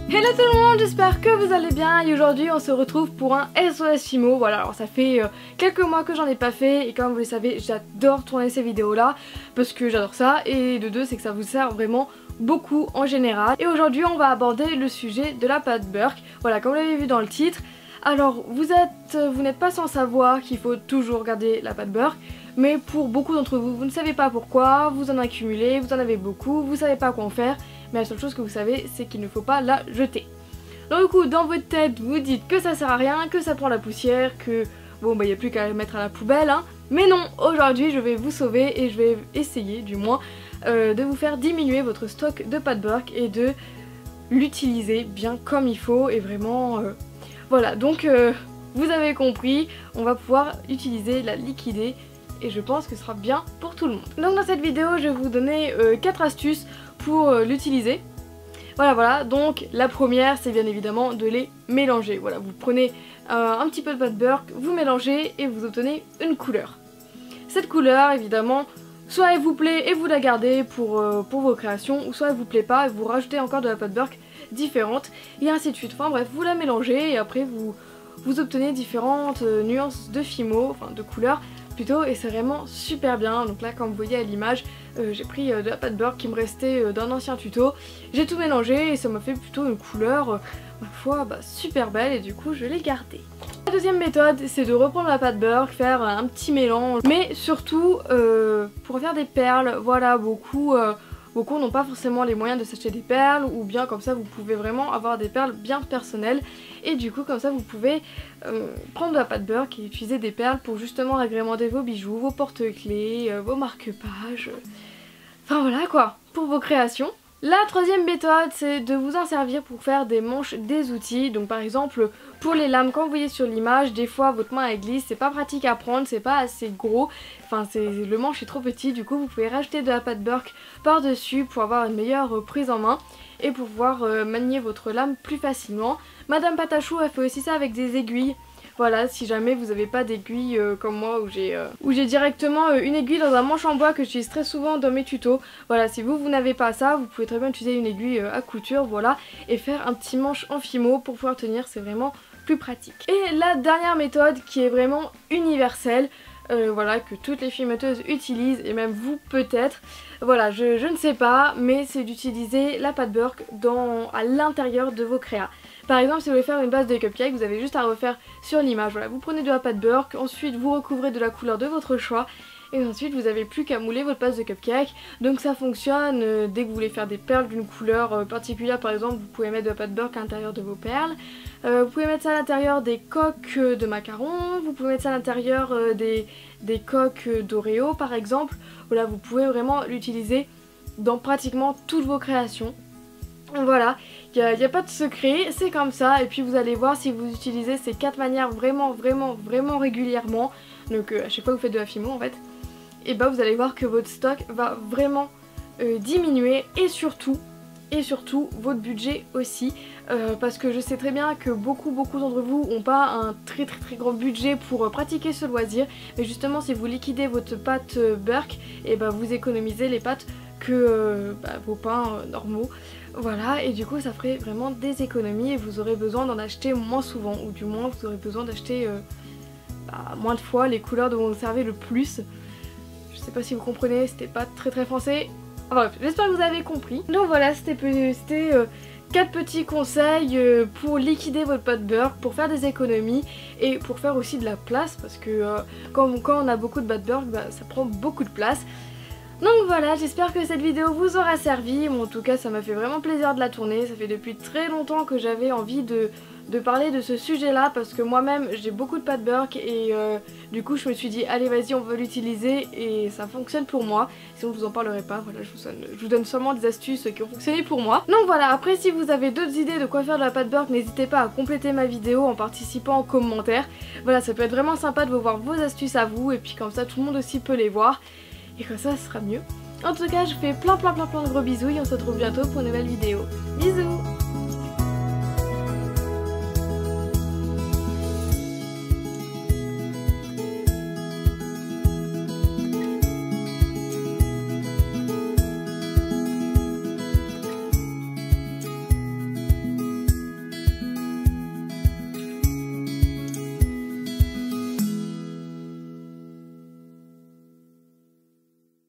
Hello tout le monde, j'espère que vous allez bien et aujourd'hui on se retrouve pour un SOS Fimo. Voilà, alors ça fait quelques mois que j'en ai pas fait et comme vous le savez j'adore tourner ces vidéos là parce que j'adore ça et de deux c'est que ça vous sert vraiment beaucoup en général. Et aujourd'hui on va aborder le sujet de la pâte Burke. Voilà, comme vous l'avez vu dans le titre. Alors vous n'êtes pas sans savoir qu'il faut toujours garder la pâte Burke, mais pour beaucoup d'entre vous, vous ne savez pas pourquoi, vous en accumulez, vous en avez beaucoup, vous savez pas quoi en faire, mais la seule chose que vous savez c'est qu'il ne faut pas la jeter. Donc du coup dans votre tête vous dites que ça sert à rien, que ça prend la poussière, que bon bah il n'y a plus qu'à la mettre à la poubelle hein. Mais non, aujourd'hui je vais vous sauver et je vais essayer du moins de vous faire diminuer votre stock de pâte Burke et de l'utiliser bien comme il faut et vraiment... Voilà, donc vous avez compris, on va pouvoir utiliser, la liquider et je pense que ce sera bien pour tout le monde. Donc dans cette vidéo, je vais vous donner 4 astuces pour l'utiliser. Voilà, donc la première, c'est bien évidemment de les mélanger. Voilà, vous prenez un petit peu de pâte Burke, vous mélangez et vous obtenez une couleur. Cette couleur, évidemment, soit elle vous plaît et vous la gardez pour vos créations, ou soit elle vous plaît pas et vous rajoutez encore de la pâte Burke différentes et ainsi de suite. Enfin bref, vous la mélangez et après vous obtenez différentes nuances de Fimo, enfin de couleurs plutôt, et c'est vraiment super bien. Donc là comme vous voyez à l'image, j'ai pris de la pâte Burke qui me restait d'un ancien tuto, j'ai tout mélangé et ça m'a fait plutôt une couleur ma foi super belle et du coup je l'ai gardée. La deuxième méthode c'est de reprendre la pâte Burke, faire un petit mélange, mais surtout pour faire des perles. Voilà, beaucoup n'ont pas forcément les moyens de s'acheter des perles, ou bien comme ça vous pouvez vraiment avoir des perles bien personnelles et du coup comme ça vous pouvez prendre de la pâte Burke et utiliser des perles pour justement agrémenter vos bijoux, vos porte-clés, vos marque-pages, enfin voilà quoi, pour vos créations. La troisième méthode c'est de vous en servir pour faire des manches des outils. Donc par exemple pour les lames, comme vous voyez sur l'image, des fois votre main elle glisse, c'est pas pratique à prendre, c'est pas assez gros, enfin le manche est trop petit, du coup vous pouvez rajouter de la pâte Burke par dessus pour avoir une meilleure prise en main et pour pouvoir manier votre lame plus facilement. Madame Patachou a fait aussi ça avec des aiguilles. Voilà, si jamais vous n'avez pas d'aiguille comme moi où j'ai directement une aiguille dans un manche en bois que j'utilise très souvent dans mes tutos. Voilà, si vous n'avez pas ça, vous pouvez très bien utiliser une aiguille à couture, voilà, et faire un petit manche en Fimo pour pouvoir tenir, c'est vraiment plus pratique. Et la dernière méthode qui est vraiment universelle, voilà, que toutes les fimoteuses utilisent et même vous peut-être, voilà, je ne sais pas, mais c'est d'utiliser la pâte Burke à l'intérieur de vos créas. Par exemple, si vous voulez faire une base de cupcake, vous avez juste à refaire sur l'image. Voilà, vous prenez de la pâte Burke, ensuite vous recouvrez de la couleur de votre choix et ensuite vous n'avez plus qu'à mouler votre base de cupcake. Donc ça fonctionne dès que vous voulez faire des perles d'une couleur particulière, par exemple, vous pouvez mettre de la pâte Burke à l'intérieur de vos perles. Vous pouvez mettre ça à l'intérieur des coques de macarons, vous pouvez mettre ça à l'intérieur des coques d'Oreo par exemple. Voilà, vous pouvez vraiment l'utiliser dans pratiquement toutes vos créations. Voilà, il n'y a pas de secret, c'est comme ça. Et puis vous allez voir, si vous utilisez ces 4 manières vraiment régulièrement, donc à chaque fois que vous faites de la Fimo en fait, et bah vous allez voir que votre stock va vraiment diminuer et surtout votre budget aussi, parce que je sais très bien que beaucoup d'entre vous n'ont pas un très grand budget pour pratiquer ce loisir, mais justement si vous liquidez votre pâte Burke, et bah vous économisez les pâtes que vos pains normaux. Voilà, et du coup ça ferait vraiment des économies et vous aurez besoin d'en acheter moins souvent, ou du moins vous aurez besoin d'acheter moins de fois les couleurs dont vous servez le plus. Je sais pas si vous comprenez, c'était pas très français. Bref, j'espère que vous avez compris. Donc voilà, c'était 4 petits conseils pour liquider votre pâte Burke, pour faire des économies et pour faire aussi de la place, parce que quand on a beaucoup de pâte Burke, ça prend beaucoup de place. Donc voilà, j'espère que cette vidéo vous aura servi. Bon, en tout cas ça m'a fait vraiment plaisir de la tourner. Ça fait depuis très longtemps que j'avais envie de parler de ce sujet là, parce que moi-même j'ai beaucoup de pâte Burke et du coup je me suis dit allez vas-y on va l'utiliser et ça fonctionne pour moi. Sinon je vous en parlerai pas, voilà, je vous donne seulement des astuces qui ont fonctionné pour moi. Donc voilà, après si vous avez d'autres idées de quoi faire de la pâte Burke, n'hésitez pas à compléter ma vidéo en participant en commentaire. Voilà, ça peut être vraiment sympa de voir vos astuces à vous et puis comme ça tout le monde aussi peut les voir. Et comme ça, ce sera mieux. En tout cas, je fais plein de gros bisous et on se retrouve bientôt pour une nouvelle vidéo. Bisous!